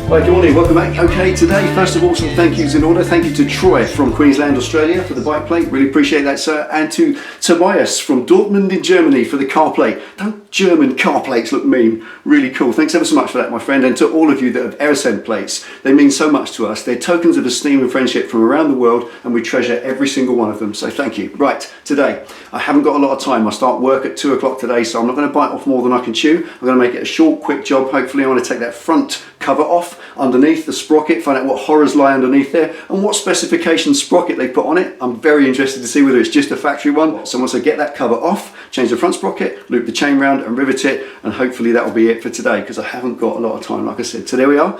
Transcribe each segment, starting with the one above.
Right, good morning, welcome back. Okay, today, first of all, some thank yous in order. Thank you to Troy from Queensland, Australia for the bike plate. Really appreciate that, sir. And to Tobias from Dortmund in Germany for the car plate. Don't German car plates look mean? Really cool. Thanks ever so much for that, my friend. And to all of you that have Aerosend plates, they mean so much to us. They're tokens of esteem and friendship from around the world, and we treasure every single one of them. So thank you. Right, today, I haven't got a lot of time. I start work at 2 o'clock today, so I'm not going to bite off more than I can chew. I'm going to make it a short, quick job. Hopefully, I want to take that front cover off underneath the sprocket, find out what horrors lie underneath there and what specification sprocket they put on it. I'm very interested to see whether it's just a factory one. So once I get that cover off, change the front sprocket, loop the chain round and rivet it, and hopefully that will be it for today because I haven't got a lot of time, like I said. So there we are.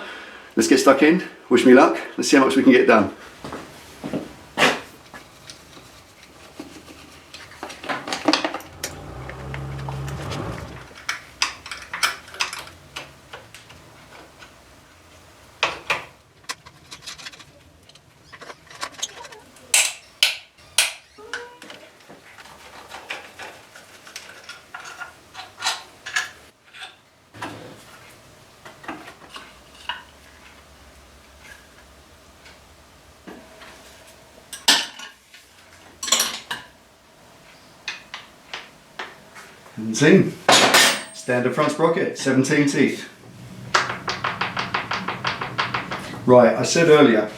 Let's get stuck in. Wish me luck. Let's see how much we can get done. And in. Standard front sprocket, 17 teeth. Right, I said earlier,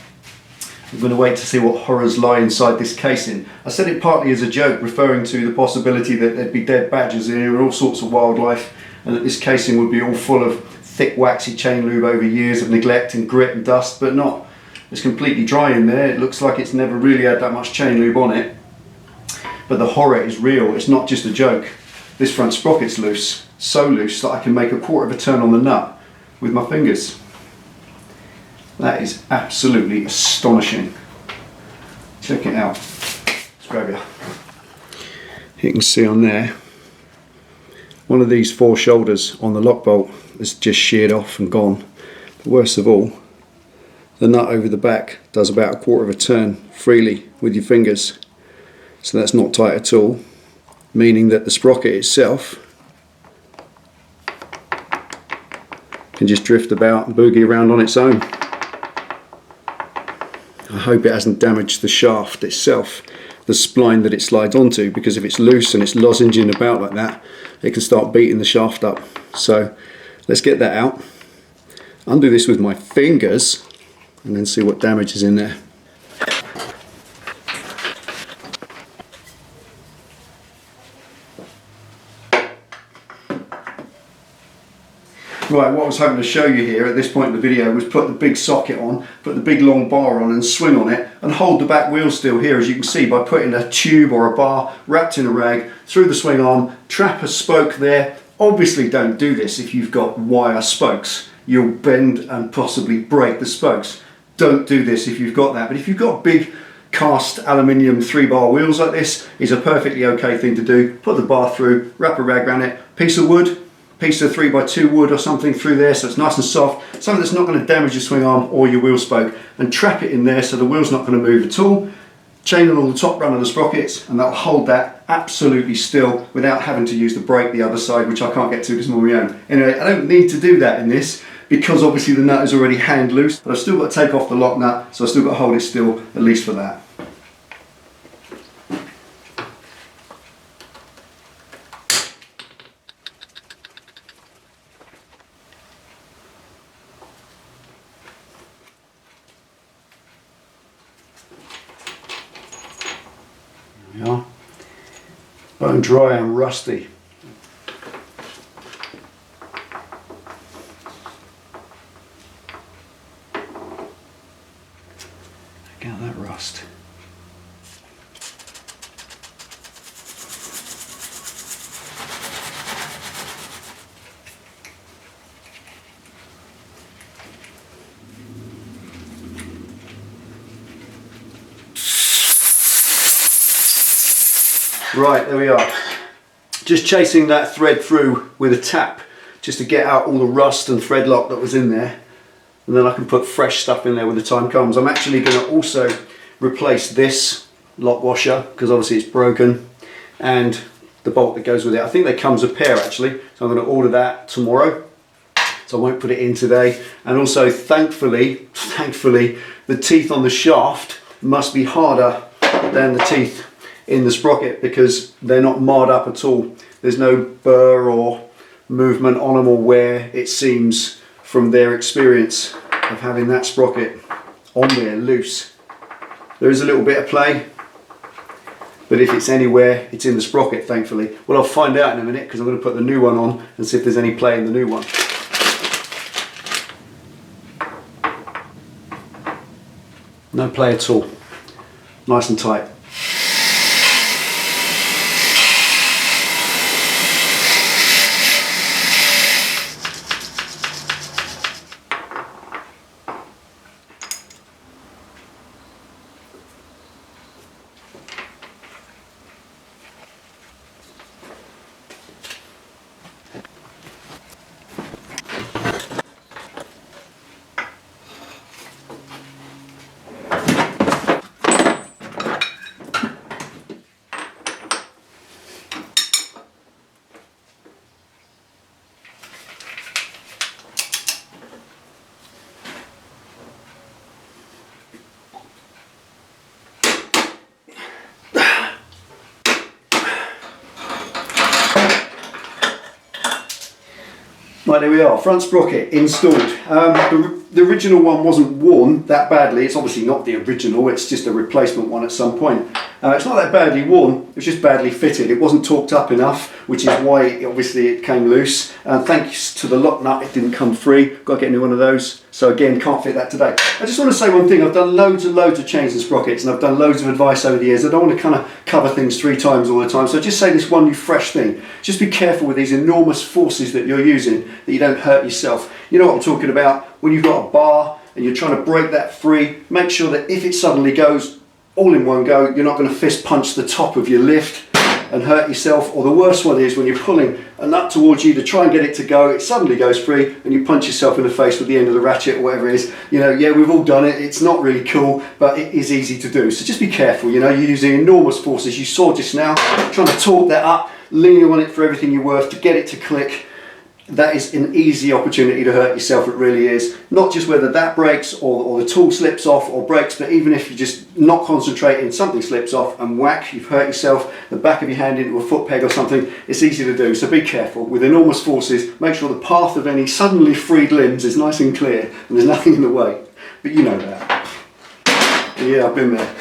I'm going to wait to see what horrors lie inside this casing. I said it partly as a joke, referring to the possibility that there'd be dead badgers in here and all sorts of wildlife, and that this casing would be all full of thick waxy chain lube over years of neglect and grit and dust, but not. It's completely dry in there. It looks like it's never really had that much chain lube on it. But the horror is real, it's not just a joke. This front sprocket's loose, so loose that I can make a quarter of a turn on the nut with my fingers. That is absolutely astonishing. Check it out. Let's grab you. You can see on there, one of these 4 shoulders on the lock bolt is just sheared off and gone. But worst of all, the nut over the back does about a quarter of a turn freely with your fingers. So that's not tight at all, meaning that the sprocket itself can just drift about and boogie around on its own. I hope it hasn't damaged the shaft itself, the spline that it slides onto, because if it's loose and it's lozenging about like that, it can start beating the shaft up. So let's get that out, undo this with my fingers, and then see what damage is in there. Right, what I was hoping to show you here at this point in the video was put the big socket on, put the big long bar on and swing on it and hold the back wheel still here, as you can see, by putting a tube or a bar wrapped in a rag through the swing arm, trap a spoke there. Obviously don't do this if you've got wire spokes. You'll bend and possibly break the spokes. Don't do this if you've got that. But if you've got big cast aluminium 3-bar wheels like this, it's a perfectly okay thing to do. Put the bar through, wrap a rag around it, piece of wood, piece of 3x2 wood or something through there so it's nice and soft, something that's not going to damage your swing arm or your wheel spoke, and trap it in there so the wheel's not going to move at all. Chain on all the top run of the sprockets, and that'll hold that absolutely still without having to use the brake the other side, which I can't get to because I'm on my own. Anyway, I don't need to do that in this because obviously the nut is already hand loose, but I've still got to take off the lock nut, so I've still got to hold it still, at least for that. There we are. Bone dry and rusty. Look at that rust. Right, there we are. Just chasing that thread through with a tap just to get out all the rust and thread lock that was in there, and then I can put fresh stuff in there when the time comes. I'm actually going to also replace this lock washer because obviously it's broken, and the bolt that goes with it. I think they come as a pair actually, so I'm going to order that tomorrow. so I won't put it in today. And also thankfully, the teeth on the shaft must be harder than the teeth in the sprocket because they're not marred up at all. There's no burr or movement on them or wear, it seems, from their experience of having that sprocket on there loose. There is a little bit of play, but if it's anywhere, it's in the sprocket, thankfully. Well, I'll find out in a minute because I'm going to put the new one on and see if there's any play in the new one. No play at all. Nice and tight. Right, there we are, front sprocket installed. The original one wasn't worn that badly. It's obviously not the original, it's just a replacement one at some point. It's not that badly worn, it was just badly fitted. It wasn't torqued up enough, which is why it came loose. Thanks to the lock nut, it didn't come free. Got to get a new one of those. So again, can't fit that today. I just want to say one thing. I've done loads and loads of chains and sprockets, and I've done loads of advice over the years. I don't want to kind of cover things 3 times all the time. So just say this one new fresh thing. Just be careful with these enormous forces that you're using, that you don't hurt yourself. You know what I'm talking about? When you've got a bar and you're trying to break that free, make sure that if it suddenly goes all in one go, you're not going to fist punch the top of your lift and hurt yourself. Or the worst one is when you're pulling a nut towards you to try and get it to go, it suddenly goes free and you punch yourself in the face with the end of the ratchet or whatever it is. You know, yeah, we've all done it. It's not really cool, but it is easy to do. So just be careful. You know, you're using enormous forces. You saw just now, trying to torque that up, leaning on it for everything you're worth to get it to click. That is an easy opportunity to hurt yourself, it really is. Not just whether that breaks or the tool slips off or breaks, but even if you're just not concentrating, something slips off and whack, you've hurt yourself, the back of your hand into a foot peg or something, it's easy to do. So be careful. With enormous forces, make sure the path of any suddenly freed limbs is nice and clear and there's nothing in the way. But you know that. Yeah, I've been there.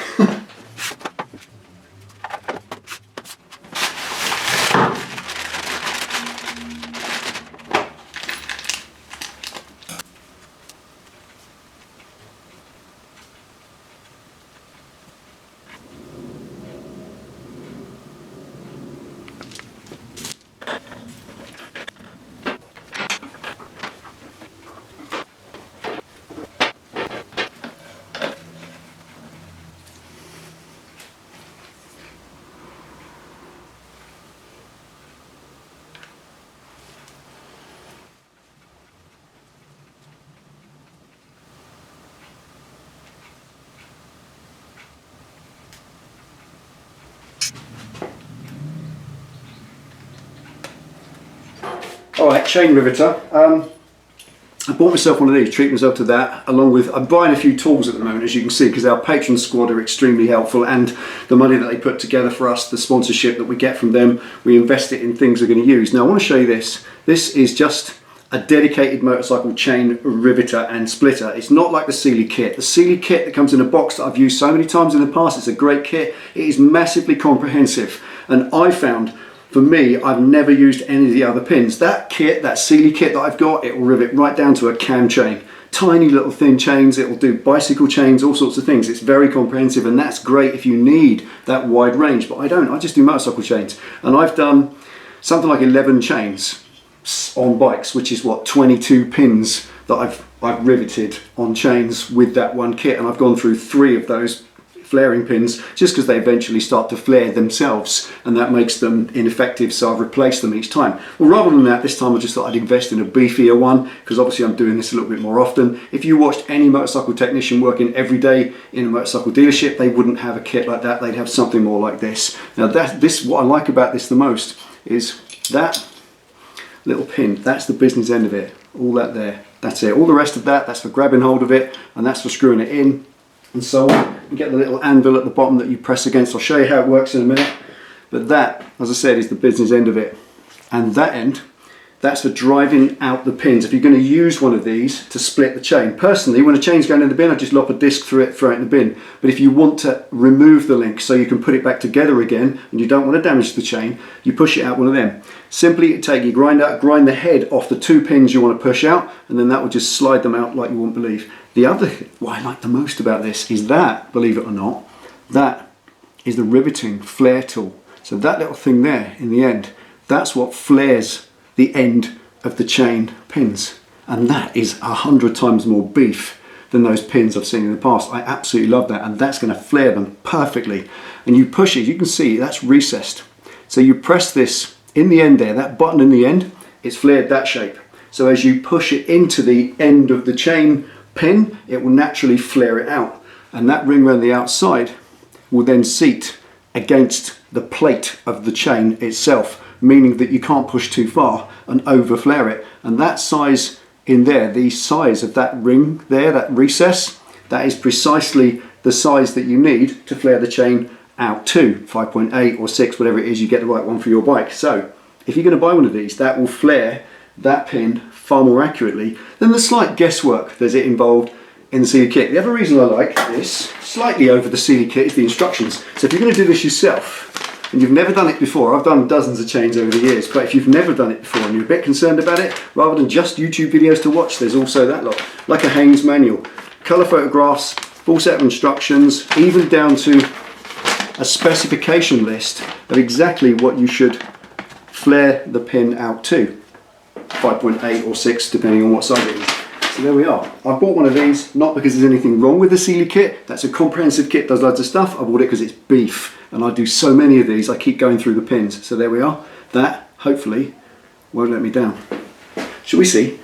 Alright, chain riveter. I bought myself one of these, treat myself to that, along with, I'm buying a few tools at the moment, as you can see, because our Patron squad are extremely helpful, and the money that they put together for us, the sponsorship that we get from them, we invest it in things we're going to use. Now I want to show you this. This is just a dedicated motorcycle chain riveter and splitter. It's not like the Sealy kit. The Sealy kit that comes in a box that I've used so many times in the past, it's a great kit. It is massively comprehensive, and I found, for me, I've never used any of the other pins. That kit, that Sealy kit that I've got, it will rivet right down to a cam chain. Tiny little thin chains, it will do bicycle chains, all sorts of things. It's very comprehensive, and that's great if you need that wide range, but I don't. I just do motorcycle chains. And I've done something like 11 chains on bikes, which is what, 22 pins that I've riveted on chains with that one kit, and I've gone through 3 of those flaring pins just because they eventually start to flare themselves and that makes them ineffective, so I've replaced them each time. Well, rather than that, this time I just thought I'd invest in a beefier one because obviously I'm doing this a little bit more often. If you watched any motorcycle technician working every day in a motorcycle dealership, they wouldn't have a kit like that. They'd have something more like this. Now what I like about this the most is that little pin. That's the business end of it. all that there. That's it. All the rest of that, that's for grabbing hold of it, and that's for screwing it in, and so on. You get the little anvil at the bottom that you press against. I'll show you how it works in a minute. But that, as I said, is the business end of it. And that end, that's for driving out the pins. If you're going to use one of these to split the chain. Personally, when a chain's going in the bin, I just lop a disc through it, throw it in the bin. But if you want to remove the link so you can put it back together again, and you don't want to damage the chain, you push it out one of them. Simply you grind the head off the 2 pins you want to push out, and then that will just slide them out like you wouldn't believe. The other thing, what I like the most about this is that, believe it or not, that is the riveting flare tool. So that little thing there in the end, that's what flares the end of the chain pins, and that is 100 times more beef than those pins I've seen in the past. I absolutely love that, and that's going to flare them perfectly. And you push it, you can see that's recessed. So you press this in the end there, that button in the end, it's flared that shape. So as you push it into the end of the chain pin, it will naturally flare it out, and that ring around the outside will then seat against the plate of the chain itself, meaning that you can't push too far and over flare it. And that size in there, the size of that ring there, that recess, that is precisely the size that you need to flare the chain out to 5.8 or 6, whatever it is, you get the right one for your bike. So if you're going to buy one of these, that will flare that pin far more accurately than the slight guesswork there's involved in the Sealy kit. The other reason I like this, slightly over the Sealy kit, is the instructions. So if you're going to do this yourself, and you've never done it before, I've done dozens of chains over the years, but if you've never done it before and you're a bit concerned about it, rather than just YouTube videos to watch, there's also that lot, like a Haynes manual. Colour photographs, full set of instructions, even down to a specification list of exactly what you should flare the pin out to. 5.8 or 6, depending on what size it is. So there we are. I bought one of these, not because there's anything wrong with the Sealy kit. That's a comprehensive kit, does loads of stuff. I bought it because it's beef, and I do so many of these, I keep going through the pins. So there we are. That, hopefully, won't let me down. Shall we see?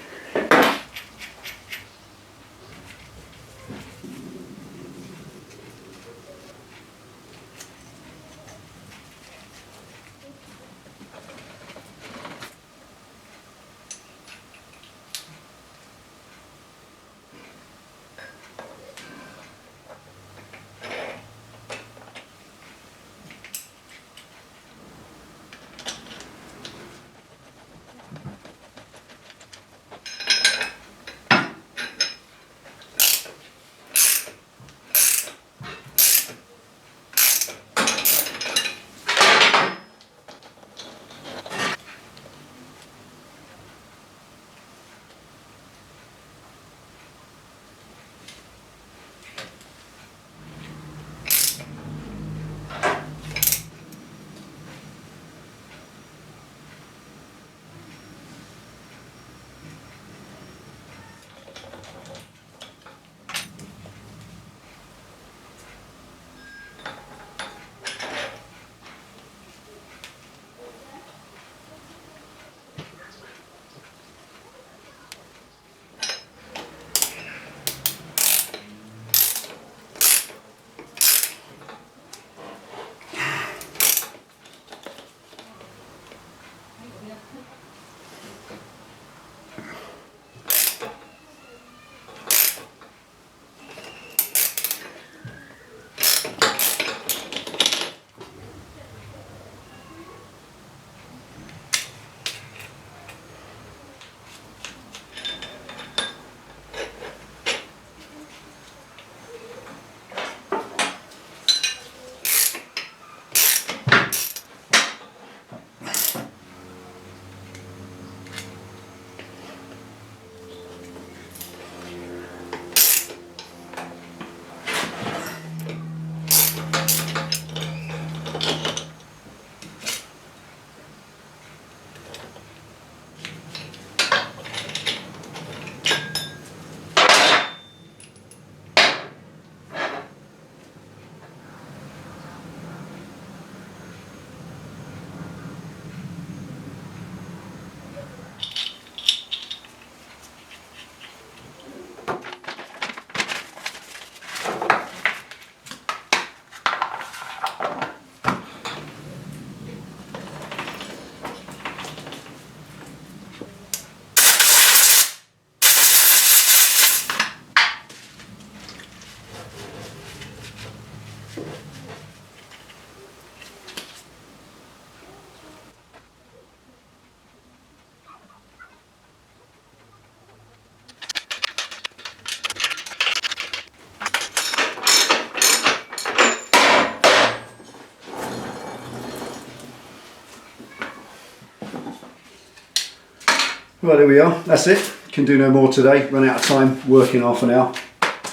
Well, there we are, that's it. Can do no more today, run out of time, working half an hour.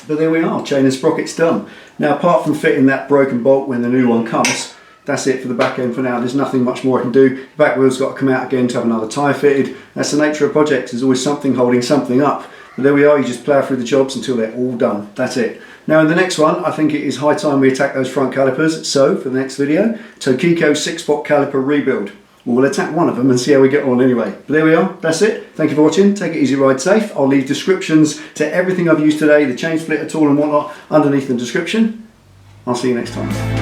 But there we are, chain and sprockets done. Now, apart from fitting that broken bolt when the new one comes, that's it for the back end for now. There's nothing much more I can do. The back wheel's got to come out again to have another tyre fitted. That's the nature of projects, there's always something holding something up. But there we are, you just plough through the jobs until they're all done. That's it. Now in the next one, I think it is high time we attack those front calipers. So for the next video, Tokiko 6-spot caliper rebuild. We'll attack one of them and see how we get on anyway. But there we are, that's it. Thank you for watching, take it easy, ride safe. I'll leave descriptions to everything I've used today, the chain splitter tool and whatnot, underneath the description. I'll see you next time.